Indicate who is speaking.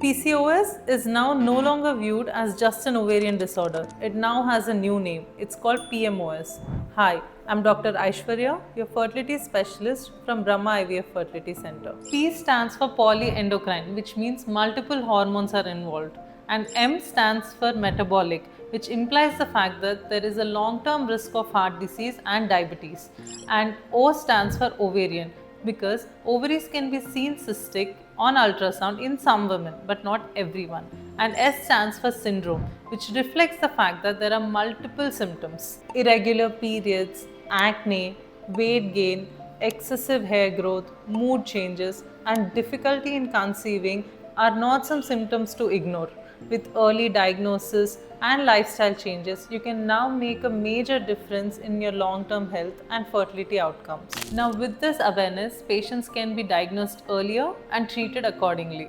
Speaker 1: PCOS is now no longer viewed as just an ovarian disorder. It now has a new name. It's called PMOS. Hi, I'm Dr. Aishwarya, your fertility specialist from Brahma IVF Fertility Center. P stands for polyendocrine, which means multiple hormones are involved. And M stands for metabolic, which implies the fact that there is a long-term risk of heart disease and diabetes. And O stands for ovarian, because ovaries can be seen cystic on ultrasound in some women but not everyone. And S stands for syndrome, which reflects the fact that there are multiple symptoms: irregular periods, acne, weight gain, excessive hair growth, mood changes, and difficulty in conceiving are not some symptoms to ignore. With early diagnosis and lifestyle changes, you can now make a major difference in your long-term health and fertility outcomes. Now, with this awareness, patients can be diagnosed earlier and treated accordingly.